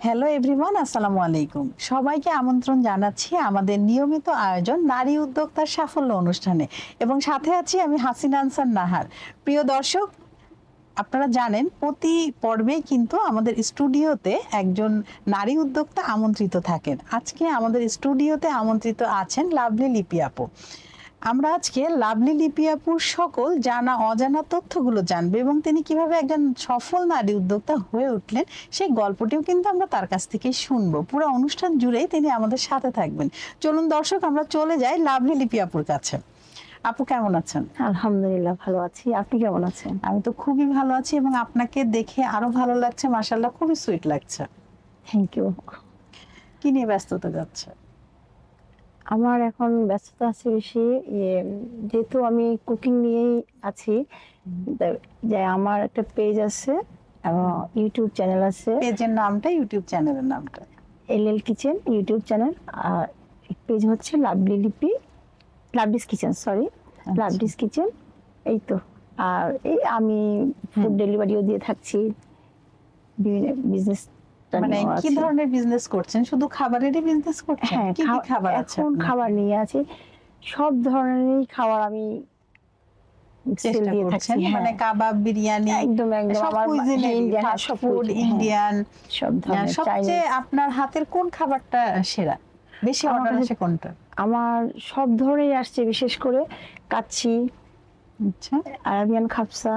Hello everyone, আসসালামু আলাইকুম। সবাইকে আমন্ত্রণ জানাচ্ছি আমাদের নিয়মিত আয়োজন নারী উদ্যোক্তার সাফল্য অনুষ্ঠানে, এবং সাথে আছি আমি হাসিনা আনসার নাহার। প্রিয় দর্শক, আপনারা জানেন প্রতি পর্বেই কিন্তু আমাদের স্টুডিওতে একজন নারী উদ্যোক্তা আমন্ত্রিত থাকেন। আজকে আমাদের স্টুডিওতে আমন্ত্রিত আছেন লাভলি লিপি আপু। আমরা আজকে লাভলি লিপি আপুর সকল জানা অজানা তথ্যগুলো জানবো, এবং তিনি কিভাবে একজন সফল নারী উদ্যোক্তা হয়ে উঠলেন সেই গল্পটিও কিন্তু আমরা তার কাছ থেকে শুনবো। পুরো অনুষ্ঠান জুড়েই তিনি আমাদের সাথে থাকবেন। চলুন দর্শক, আমরা চলে যাই লাভলি লিপি আপুর কাছে। আপু কেমন আছেন? আলহামদুলিল্লাহ ভালো আছি, আপনি কেমন আছেন? আমি তো খুবই ভালো আছি, এবং আপনাকে দেখে আরো ভালো লাগছে। মাশাআল্লাহ, খুবই সুইট লাগছে। Thank you. কি নিয়ে ব্যস্ততা যাচ্ছে? আমার এখন ব্যস্ততা আছে বেশি, যেহেতু আমি কুকিং নিয়েই আছি, যে আমার একটা পেজ আছে এবং ইউটিউব চ্যানেল আছে। পেজের নামটা, ইউটিউব চ্যানেলের নামটা? LL kitchen YouTube channel. আর পেজ হচ্ছে Lovely Lipi, Lovely's kitchen, sorry, Lovely's kitchen. এই তো। আর এই আমি ফুড ডেলিভারিও দিয়ে থাকছি, বিভিন্ন বিজনেস। মানে কি ধরনের বিজনেস করছেন? শুধু খাবারেরই বিজনেস করছেন? হ্যাঁ, কি কি খাবার আছে? এখন খাবার নিয়ে আছি, সব ধরনেরই খাবার আমি চেষ্টা করছেন, মানে কাবাব, বিরিয়ানি, একদম আমার ইন্ডিয়ান, সব ফুড ইন্ডিয়ান, সব ধরনের। সবচেয়ে আপনার হাতের কোন খাবারটা সেরা? বেশি অর্ডার আসে কোনটা? আমার সব ধরনের আসছে, বিশেষ করে কাচ্চি, আচ্ছা, আরাবিয়ান খাপসা,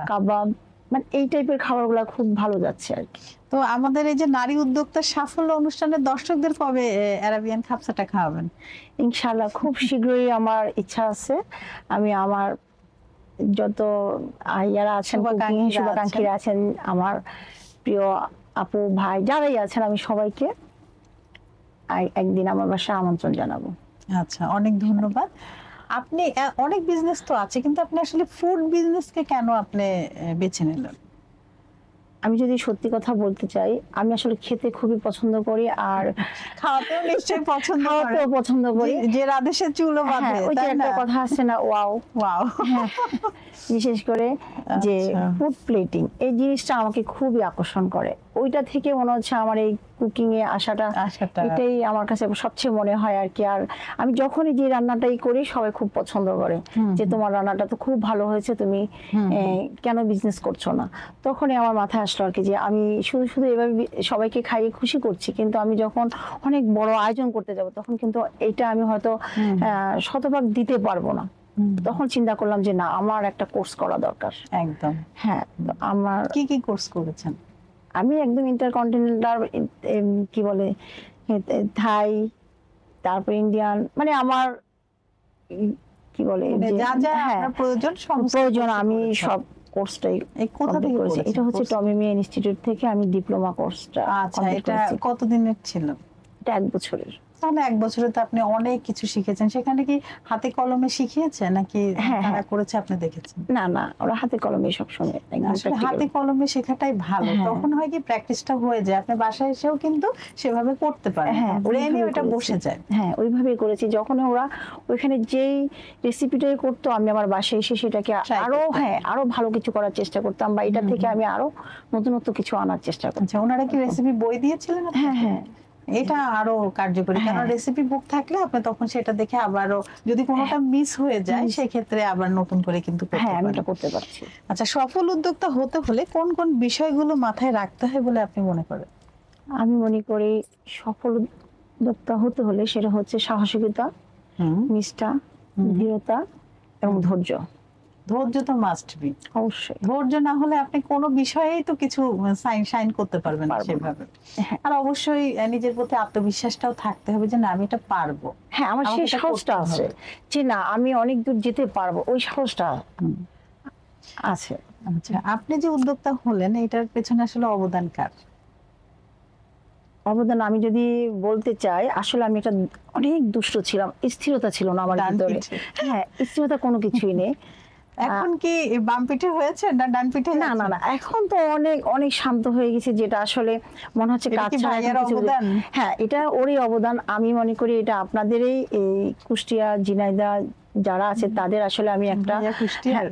কাবাব, মানে এই টাইপের খাবারগুলো খুব ভালো যাচ্ছে আর কি। তো আমাদের এই যে নারী উদ্যোক্তার সাফল্য অনুষ্ঠানের দর্শকদের কবে আরাবিয়ান খাপসাটা খাওয়াবেন? ইনশাআল্লাহ খুব শীঘ্রই আমার ইচ্ছা আছে। আমি আমার যত ইয়ারা আছেন, শুভাকাঙ্ক্ষীরা আছেন, আমার প্রিয় আপু ভাই যারাই আছেন, আমি সবাইকে একদিন আমার বাসায় আমন্ত্রণ জানাবো। আচ্ছা, অনেক ধন্যবাদ। আপনি অনেক বিজনেস তো আছে, কিন্তু আপনি আসলে ফুড বিজনেসকে কেন আপনি বেছে নিলেন? আমি যদি সত্যি কথা বলতে চাই, আমি আসলে খেতে খুবই পছন্দ করি, আর খাওয়াতেও নিশ্চয়ই পছন্দ করি। যে রাধেশে চুলো বাঁধে, ওই যে একটা কথা আছে না, ওয়াও ওয়াও। বিশেষ করে যে ফুড প্লেটিং, এই জিনিসটা আমাকে খুবই আকর্ষণ করে। ওইটা থেকে মনে হচ্ছে আমার এই কুকিং এ আসাটা, এটাই আমার কাছে সবচেয়ে মনে হয় আর কি। আর আমি যখনই যে রান্নাটাই করি, সবাই খুব পছন্দ করে যে তোমার রান্নাটা তো খুব ভালো হয়েছে, তুমি কেন বিজনেস করছো না? তখনই আমার মাথায় আসলো আর কি, যে আমি শুধু শুধু এভাবে সবাইকে খাইয়ে খুশি করছি, কিন্তু আমি যখন অনেক বড় আয়োজন করতে যাব, তখন কিন্তু এটা আমি হয়তো শতভাগ দিতে পারবো না। তখন চিন্তা করলাম যে না, আমার একটা কোর্স করা দরকার। একদম। হ্যাঁ, আমার কি কি কোর্স করেছেন? আমি একদম ইন্টারকন্টিনেন্টাল, কি বলে, থাই, তারপর ইন্ডিয়ান, মানে আমার কি বলে, যা যা আপনার প্রয়োজন আমি সব কোর্সটাই কোথা থেকে করেছি। এটা হচ্ছে টমি মিয়া ইনস্টিটিউট থেকে আমি ডিপ্লোমা কোর্সটা। আচ্ছা, এটা কতদিনের ছিল? এটা 1 বছরের। তাহলে 1 বছরে তো আপনি অনেক কিছু শিখেছেন। সেখানে কি হাতে কলমে শিখিয়েছে, নাকি তারা করেছে আপনি দেখেছেন? না না, ওরা হাতে কলমে সবসময়। আসলে হাতে কলমে শেখাটাই ভালো, তখন হয় কি প্র্যাকটিসটা হয়ে যায়, আপনি বাসায় এসেও কিন্তু সেভাবে করতে পারেন। হ্যাঁ, ওটা বসে যায়। হ্যাঁ, ওইভাবেই করেছি। যখন ওরা ওইখানে যেই রেসিপিটাই করতো, আমি আমার বাসায় এসে সেটাকে আরো ভালো কিছু করার চেষ্টা করতাম, বা এটা থেকে আমি আরো নতুনত্ব কিছু আনার চেষ্টা করতাম। আচ্ছা, ওনারা কি রেসিপি বই দিয়েছিলেন? হ্যাঁ হ্যাঁ, এটা আরো কার্যকরী, কারণ রেসিপি বুক থাকলে আপনি তখন সেটা দেখে আবারও যদি কোনোটা মিস হয়ে যায়, সেক্ষেত্রে আবার নতুন করে কিন্তু আমি এটা করতে পারছি। আচ্ছা, সফল উদ্যোক্তা হতে হলে কোন কোন বিষয়গুলো মাথায় রাখতে হয় বলে আপনি মনে করেন? আমি মনে করি সফল উদ্যোক্তা হতে হলে সেটা হচ্ছে সাহসিকতা, নিষ্ঠা, দৃঢ়তা এবং ধৈর্য। ধৈর্য তো মাস্ট বি, অবশ্যই। ধৈর্য না হলে আপনি কোনো বিষয়েই তো কিছু সাইন করতে পারবেন না সেভাবে। আর অবশ্যই নিজের প্রতি আত্মবিশ্বাসটাও থাকতে হবে যে না, আমি এটা পারবো। হ্যাঁ, আমার সেই সাহসটা আছে যে না, আমি অনেক দূর যেতে পারবো, ওই সাহসটা আছে। আচ্ছা, আপনি যে উদ্যোক্তা হলেন, এটার পেছনে আসলে অবদান কার? অবদান আমি যদি বলতে চাই, আসলে আমি এটা অনেক দুষ্ট ছিলাম, স্থিরতা ছিল না আমার ভিতরে। হ্যাঁ, স্থিরতা কোনো কিছুই নেই। এখন কি বাম পিঠে হয়েছে না ডান পিঠে? না না না, এখন তো অনেক অনেক শান্ত হয়ে গেছে, যেটা আসলে মনে হচ্ছে কাজ ছাড়া। হ্যাঁ, এটা ওরই অবদান। আমি মনে করি এটা আপনাদেরই এই কুষ্টিয়া, ঝিনাইদহ, যারা আছে তাদের আসলে আমি একটা ভাইয়া কুষ্টিয়ার।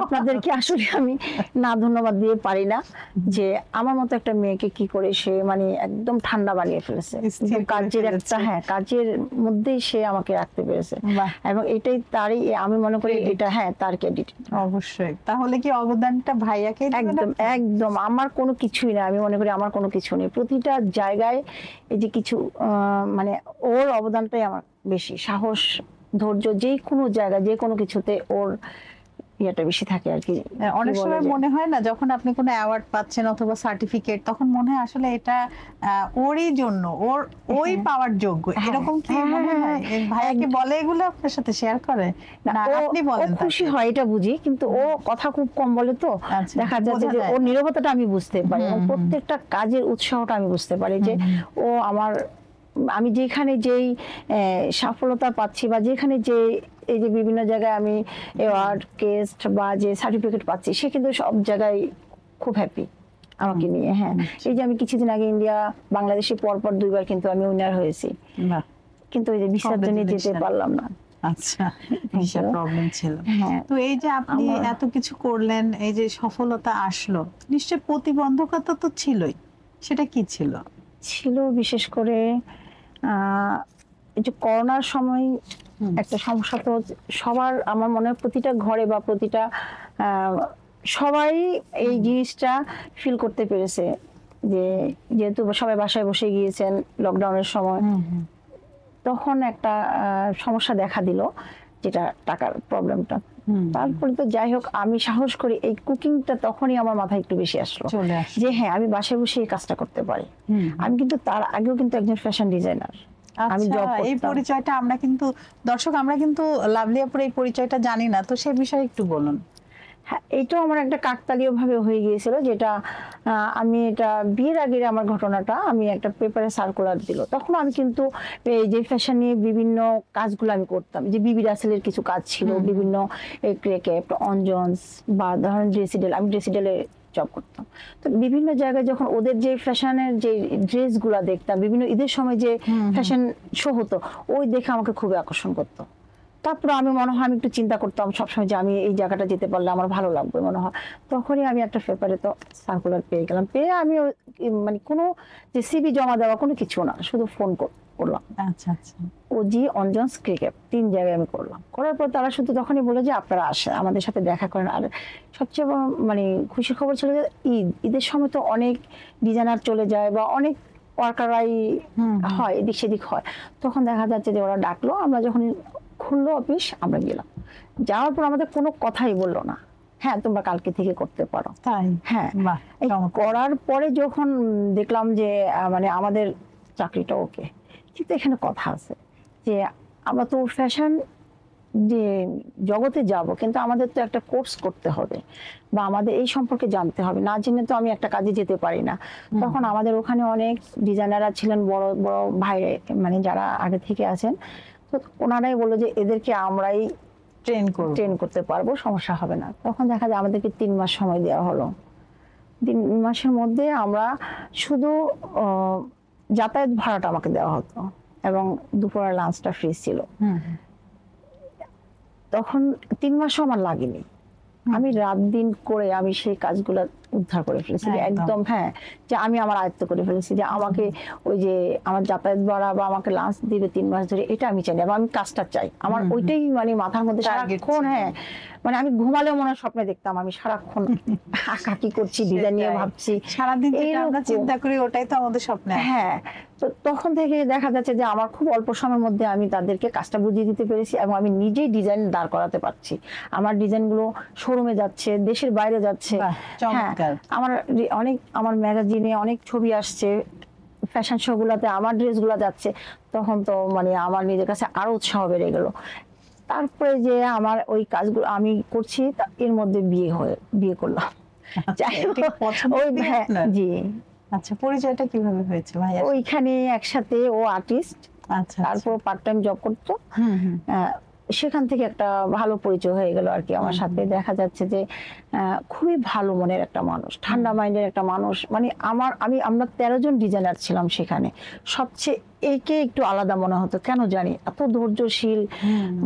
আপনাদেরকে আসলে আমি না ধন্যবাদ দিয়ে পারি না যে আমার মতো একটা মেয়েকে কি করে সে মানে একদম ঠান্ডা বানিয়ে ফেলেছে, স্থির করে কাজের ফেলেছে। একটা কাজের মধ্যেই সে আমাকে রাখতে পেরেছে বাহ। এবং এটাই তারই আমি মনে করি এটা তার ক্রেডিট। অবশ্যই, তাহলে কি অবদানটা ভাইয়াকে একদম একদম আমার কোনো কিছুই না, আমি মনে করি আমার কোনো কিছু নেই, প্রতিটা জায়গায় এই যে কিছু মানে ওর অবদানটাই আমার বেশি, সাহস ধৈর্য যে কোনো জায়গায় যে কোনো কিছুতে ওর ইয়েটা বেশি থাকে আর কি। অনেক সময় মনে হয় না যখন আপনি কোনো অ্যাওয়ার্ড পাচ্ছেন অথবা সার্টিফিকেট, তখন মনে হয় আসলে এটা ওরই জন্য, ওই পাওয়ার যোগ্য, এরকম কি মনে হয়? ভাইয়াকে বলে এগুলো আপনার সাথে শেয়ার করে না আপনি বলেন? খুশি হয় এটা বুঝি, কিন্তু ও কথা খুব কম বলে তো দেখা যাচ্ছে যে ওর নীরবতাটা আমি বুঝতে পারি এবং প্রত্যেকটা কাজের উৎসাহটা আমি বুঝতে পারি যে ও আমি যেখানে যেই সফলতা পাচ্ছি বা যেখানে যে এই যে বিভিন্ন জায়গায় আমি অ্যাওয়ার্ড কেস্ট বা যে সার্টিফিকেট পাচ্ছি, সে কিন্তু সব জায়গায় খুব হ্যাপি আমাকে নিয়ে। এই যে আমি কিছুদিন আগে ইন্ডিয়া বাংলাদেশে পরপর 2বার কিন্তু আমি উইনার হয়েছি, কিন্তু ওই যে ভিসার জন্য যেতে পারলাম না। আচ্ছা, ভিসার প্রবলেম ছিল। তো এই যে আপনি এত কিছু করলেন, এই যে সফলতা আসলো, নিশ্চয়ই প্রতিবন্ধকতা তো ছিলই, সেটা কি ছিল? বিশেষ করে এই যে করোনার সময় একটা সমস্যা তো সবার, আমার মনে হয় প্রতিটা ঘরে বা প্রতিটা সবাই এই জিনিসটা ফিল করতে পেরেছে যে যেহেতু সবাই বাসায় বসে গিয়েছেন লকডাউনের সময়, তখন একটা সমস্যা দেখা দিল, যেটা টাকার প্রবলেমটা। তারপরে তো যাই হোক আমি সাহস করি এই কুকিংটা তখনই আমার মাথায় একটু বেশি আসলো যে আমি বাসায় বসে এই কাজটা করতে পারি। আমি কিন্তু তার আগেও কিন্তু একজন ফ্যাশন ডিজাইনার, আমি জব করতাম। এই পরিচয়টা আমরা কিন্তু দর্শক আমরা কিন্তু লাভলি আপুর এই পরিচয়টা জানি না, তো সেই বিষয়ে একটু বলুন। এইটাও আমার একটা কাকতালীয় ভাবে হয়ে গিয়েছিল, যেটা আমি এটা বিয়ের আগের আমার ঘটনাটা, আমি একটা পেপারে সার্কুলার দিল, তখন আমি কিন্তু এই যে ফ্যাশন নিয়ে বিভিন্ন কাজগুলো আমি করতাম, যে বিবি রাসেলের কিছু কাজ ছিল, বিভিন্ন ক্রেকেট অঞ্জনস বা ধরেন ড্রেসিডেল, আমি ড্রেসিডেলে জব করতাম। তো বিভিন্ন জায়গায় যখন ওদের যে ফ্যাশনের যে ড্রেসগুলো দেখতাম, বিভিন্ন ঈদের সময় যে ফ্যাশন শো হতো, ওই দেখে আমাকে খুবই আকর্ষণ করতো। তারপরে আমি মনে হয় আমি একটু চিন্তা করতাম সবসময় যে আমি এই জায়গাটা যেতে পারলে আমার ভালো লাগবে মনে হয়। তখনই আমি একটা পেপারে তো সার্কুলার পেয়ে গেলাম, পেয়ে আমি মানে কোনো যে সিভি জমা দেওয়া কোনো কিছু না, শুধু ফোন করলাম। আচ্ছা আচ্ছা, ওজি অঞ্জনস ক্রিকেট 3 জায়গায় আমি করলাম। করার পর তারা শুধু তখনই বলে যে আপনারা আসেন আমাদের সাথে দেখা করেন। আর সবচেয়ে মানে খুশির খবর ছিল যে ঈদের সময় তো অনেক ডিজাইনার চলে যায় বা অনেক ওয়ার্কারাই হয়, এদিক সেদিক হয়, তখন দেখা যাচ্ছে যে ওরা ডাকলো, আমরা যখন খুললো অফিস আমরা গেলাম, যাওয়ার পর আমাদের কোনো কথাই বললো না, তোমরা কালকে থেকে করতে পারো। তাই? করার পরে যখন দেখলাম যে মানে আমাদের চাকরিটা ওকে, কিন্তু এখানে কথা আছে যে আমরা তো ফ্যাশন যে জগতে যাব, কিন্তু আমাদের তো একটা কোর্স করতে হবে বা আমাদের এই সম্পর্কে জানতে হবে, না জেনে তো আমি একটা কাজে যেতে পারি না। তখন আমাদের ওখানে অনেক ডিজাইনাররা ছিলেন, বড় বড় ভাই মানে যারা আগে থেকে আছেন, তো ওনারাই বললো যে এদেরকে আমরাই ট্রেন করতে পারবো, সমস্যা হবে না। তখন দেখা যায় আমাদেরকে 3 মাস সময় দেওয়া হলো। 3 মাসের মধ্যে আমরা শুধু যাতায়াত ভাড়াটা আমাকে দেওয়া হতো এবং দুপুরের লাঞ্চটা ফ্রি ছিল। তখন 3 মাসও আমার লাগেনি, আমি রাত দিন করে আমি সেই কাজগুলো উদ্ধার করে ফেলেছি একদম। যে আমি আমার আয়ত্ত করে ফেলেছি যে আমাকে ওই যে আমার যাতায়াত ভাড়া বা আমাকে লাঞ্চ দিবে 3 মাস ধরে, এটা আমি চাই না, আমি কাজটা চাই। আমার ওইটাই মানে মাথার মধ্যে সারাক্ষণ, মানে আমি ঘুমালেও মনে হয় স্বপ্নে দেখতাম আমি সারাক্ষণ আঁকাকি করছি, ডিজাইন নিয়ে ভাবছি সারাদিন, আমরা চিন্তা করি ওটাই তো আমাদের স্বপ্ন। তো তখন থেকে দেখা যাচ্ছে যে আমার খুব অল্প সময়ের মধ্যে আমি তাদেরকে কাজটা বুঝিয়ে দিতে পেরেছি এবং আমি নিজেই ডিজাইন দাঁড় করাতে পারছি। আমার ডিজাইনগুলো শোরুমে যাচ্ছে, দেশের বাইরে যাচ্ছে। আমার ম্যাগাজিনে অনেক ছবি আসছে, ফ্যাশন শো গুলাতে আমার ড্রেসগুলো যাচ্ছে। তখন তো মানে আমার নিজের কাছে আরো উৎসাহ বেড়ে গেল। তারপরে যে আমার ওই কাজগুলো আমি করছি, এর মধ্যে বিয়ে করলাম। জি। আচ্ছা, পরিচয়টা কিভাবে হয়েছে ভাইয়া? ওইখানে একসাথে, ও আর্টিস্ট, তারপর পার্ট টাইম জব করতো, সেখান থেকে একটা ভালো পরিচয় হয়ে গেল আর কি আমার সাথে। দেখা যাচ্ছে যে খুবই ভালো মনের একটা মানুষ, ঠান্ডা মাইন্ডের একটা মানুষ। মানে আমরা 13 জন ডিজাইনার ছিলাম সেখানে, সবচেয়ে একে একটু আলাদা মনে হতো, কেন জানি এত ধৈর্যশীল,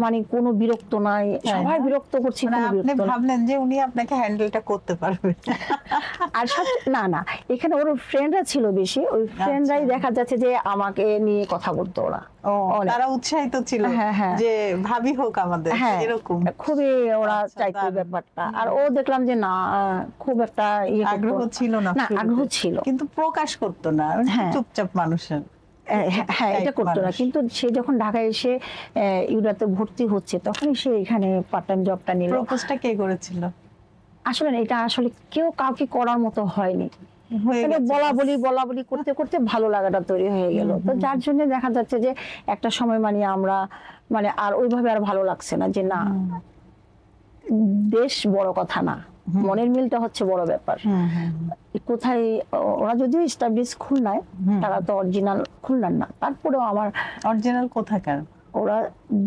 মানে কোনো বিরক্ত নাই, সবাই বিরক্ত করছি, মানে কোনো আপনি বিরক্ত নাই। ভাবলেন যে উনি আপনাকে হ্যান্ডেলটা করতে পারবে। আর না না, এখানে ওর ফ্রেন্ডরা ছিল বেশি, ওই ফ্রেন্ডরাই দেখা যাচ্ছে যে আমাকে নিয়ে কথা বলতো ওরা। ও, অনেক। তারা উৎসাহিত ছিল হ্যাঁ, হ্যাঁ। যে ভাবি হোক আমাদের, হ্যাঁ, এরকম খুবই ওরা আচ্ছা, চাইতো এই দারুণ। ব্যাপারটা। আর ও দেখলাম যে না, খুব একটা ইয়ে করতো আগ্রহ ছিল না না, শুরুতে। আগ্রহ ছিল কিন্তু প্রকাশ করতো না, হ্যাঁ। চুপচাপ মানুষের। হ্যাঁ, এটা করতো না। কিন্তু সে যখন ঢাকায় এসে ইউরাতে ভর্তি হচ্ছে, তখনই সে এখানে পার্ট টাইম জবটা নিল। প্রপোজটা কে করেছিল? আসলে এটা আসলে কেউ কাউকে করার মতো হয়নি, হয়ে মানে গেছে। বলা বলি করতে করতে ভালো লাগাটা তৈরি হয়ে গেল। তো যার জন্য দেখা যাচ্ছে যে একটা সময় মানে আমরা মানে আর ওইভাবে আর ভালো লাগছে না, যে না, দেশ বড় কথা না, মনের মিলটা হচ্ছে বড় ব্যাপার। কোথায় ওরা যদিও এস্টাবলিশ খুলনায়, তারা তো অরিজিনাল খুলনার না, তারপরেও আমার অরিজিনাল কোথাকার? ওরা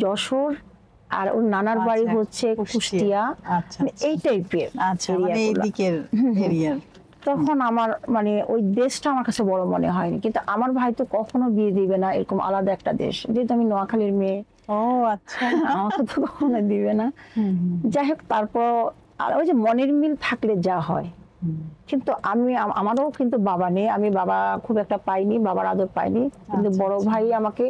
যশোর, আর ওর নানার বাড়ি হচ্ছে কুষ্টিয়া, আচ্ছা মানে এই টাইপের। আচ্ছা, মানে এই দিকের এরিয়ার। তখন আমার মানে ওই দেশটা আমার কাছে বড় মনে হয়নি, কিন্তু আমার ভাই তো কখনো বিয়ে দিবে না এরকম আলাদা একটা দেশ, যেহেতু আমি নোয়াখালীর মেয়ে। ও আচ্ছা। আমাকে তো কখনো দিবে না। যাই হোক, তারপর আর ওই যে মনের মিল থাকলে যা হয়। কিন্তু আমারও কিন্তু বাবা নেই, আমি বাবা খুব একটা পাইনি, বাবার আদর পাইনি, কিন্তু বড় ভাই আমাকে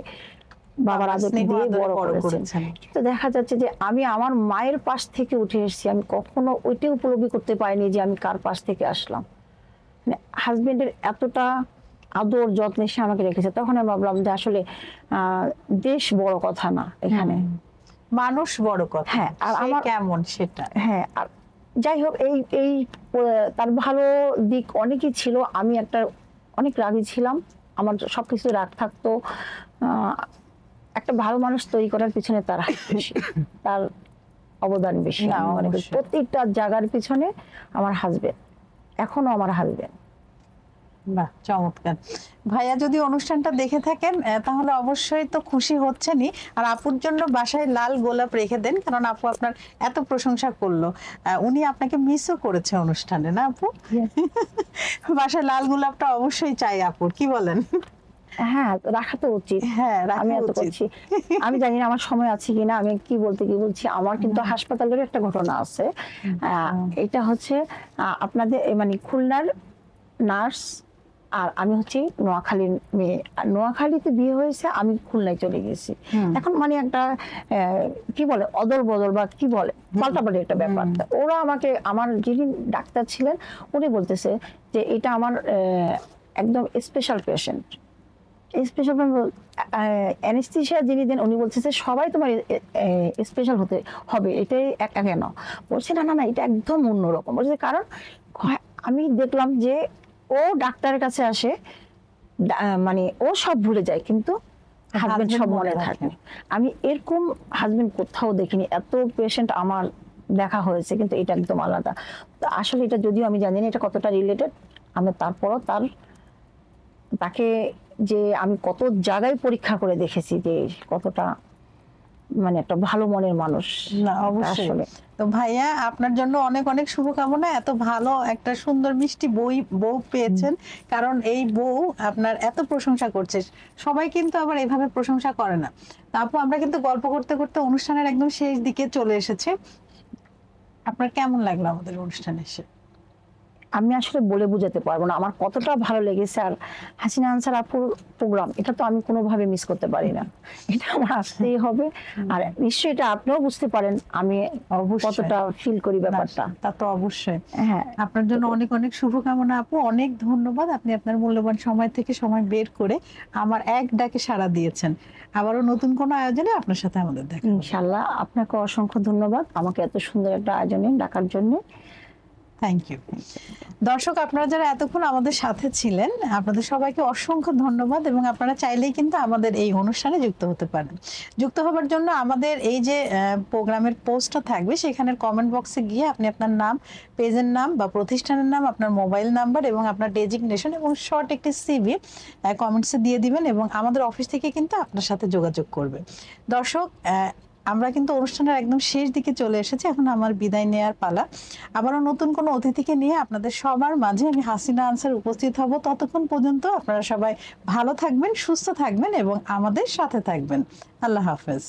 বাবার আদর দিয়ে বড় করেছেন। কিন্তু দেখা যাচ্ছে যে আমি আমার মায়ের পাশ থেকে উঠে এসেছি, আমি কখনো ওইটাই উপলব্ধি করতে পারিনি যে আমি কার পাশ থেকে আসলাম। মানে হাজবেন্ডের এতটা আদর যত্নে সে আমাকে রেখেছে, তখন আমি ভাবলাম যে আসলে দেশ বড় কথা না, এখানে মানুষ বড় কথা। হ্যাঁ, আর আমার কেমন সেটা। হ্যাঁ, আর যাই হোক, এই তার ভালো দিক অনেকই ছিল। আমি অনেক রাগী ছিলাম, আমার সবকিছু রাগ থাকতো। একটা ভালো মানুষ তৈরি করার পিছনে তার হাত বেশি, তার অবদান বেশি। আমি মনে করি প্রত্যেকটা জায়গার পিছনে আমার হাজবেন্ড, এখনো আমার হাজবেন্ড। বাহ, চমৎকার। ভাইয়া যদি অনুষ্ঠানটা দেখে থাকেন তাহলে অবশ্যই তো খুশি হচ্ছেনই, আর আপুর জন্য বাসায় লাল গোলাপ রেখে দেন, কারণ আপু আপনার এত প্রশংসা করলো। উনি আপনাকে মিসও করেছে অনুষ্ঠানে, না আপু? বাসায় লাল গোলাপটা অবশ্যই চাই আপুর, কি বলেন? হ্যাঁ, রাখা তো উচিত। হ্যাঁ, আমি এত করছি, আমি জানি না আমার সময় আছে কিনা, আমি কি বলছি। আমার কিন্তু হাসপাতালের একটা ঘটনা আছে। এটা হচ্ছে আপনাদের মানে খুলনার নার্স, আর আমি হচ্ছে নোয়াখালীর মেয়ে। আর নোয়াখালীতে বিয়ে হয়েছে, আমি খুলনায় চলে গেছি। এখন মানে একটা কি বলে অদল বদল বা কি বলে পাল্টাপাল্টি একটা ব্যাপার। ওরা আমাকে, আমার যিনি ডাক্তার ছিলেন উনি বলতেছে যে এটা আমার একদম স্পেশাল পেশেন্ট। স্পেশাল অ্যানেস্থেশিয়া যিনি দেন উনি বলতেছে সবাই তোমার স্পেশাল হতে হবে, এটাই একা কেন? বলছে না না না, এটা একদম অন্যরকম। বলছে কারণ আমি দেখলাম যে ও ডাক্তারের কাছে আসে, মানে ও সব ভুলে যায়, কিন্তু হাজবেন্ড সব মনে থাকে। আমি এরকম হাজবেন্ড কোথাও দেখিনি, এত পেশেন্ট আমার দেখা হয়েছে, কিন্তু এটা একদম আলাদা। তো আসলে এটা যদিও আমি জানি না এটা কতটা রিলেটেড, আমি তারপরও তাকে যে আমি কত জায়গায় পরীক্ষা করে দেখেছি যে কতটা মানে একটা ভালো মনের মানুষ। না, অবশ্যই। তো ভাইয়া, আপনার জন্য অনেক অনেক শুভকামনা। এত ভালো একটা সুন্দর মিষ্টি বউ পেয়েছেন, কারণ এই বউ আপনার এত প্রশংসা করছে। সবাই কিন্তু আবার এভাবে প্রশংসা করে না। তারপর আমরা কিন্তু গল্প করতে করতে অনুষ্ঠানের একদম শেষ দিকে চলে এসেছে। আপনার কেমন লাগলো আমাদের অনুষ্ঠানে এসে? আমি আসলে বলে বোঝাতে পারবো না আমার কতটা ভালো লেগেছে। আর হাসিনা আনসার আপুর প্রোগ্রাম, এটা তো আমি কোনোভাবে মিস করতে পারি না, এটা আমার আসতেই হবে। আর নিশ্চয়ই এটা আপনিও বুঝতে পারেন আমি কতটা ফিল করি ব্যাপারটা। তা তো অবশ্যই। হ্যাঁ, আপনার জন্য অনেক অনেক শুভকামনা আপু, অনেক ধন্যবাদ। আপনি আপনার মূল্যবান সময় থেকে সময় বের করে আমার এক ডাকে সাড়া দিয়েছেন। আবারও নতুন কোনো আয়োজনে আপনার সাথে আমাদের দেখা হবে। ইনশাআল্লাহ। আপনাকে অসংখ্য ধন্যবাদ আমাকে এত সুন্দর একটা আয়োজনে ডাকার জন্য। Thank you. দর্শক, আপনারা যারা এতক্ষণ আমাদের সাথে ছিলেন, আপনাদের সবাইকে অসংখ্য ধন্যবাদ। এবং আপনারা চাইলেই কিন্তু আমাদের এই অনুষ্ঠানে যুক্ত হতে পারেন। যুক্ত হবার জন্য আমাদের এই যে প্রোগ্রামের পোস্টটা থাকবে, সেখানের কমেন্ট বক্সে গিয়ে আপনি আপনার নাম, পেজের নাম বা প্রতিষ্ঠানের নাম, আপনার মোবাইল নাম্বার এবং আপনার ডেজিগনেশন এবং শর্ট একটি সিভি কমেন্টসে দিয়ে দিবেন, এবং আমাদের অফিস থেকে কিন্তু আপনার সাথে যোগাযোগ করবে। দর্শক, আমরা কিন্তু অনুষ্ঠানের একদম শেষ দিকে চলে এসেছি, এখন আমার বিদায় নেওয়ার পালা। আবারও নতুন কোনো অতিথিকে নিয়ে আপনাদের সবার মাঝে আমি হাসিনা আনসার উপস্থিত হব। ততক্ষণ পর্যন্ত আপনারা সবাই ভালো থাকবেন, সুস্থ থাকবেন এবং আমাদের সাথে থাকবেন। আল্লাহ হাফেজ।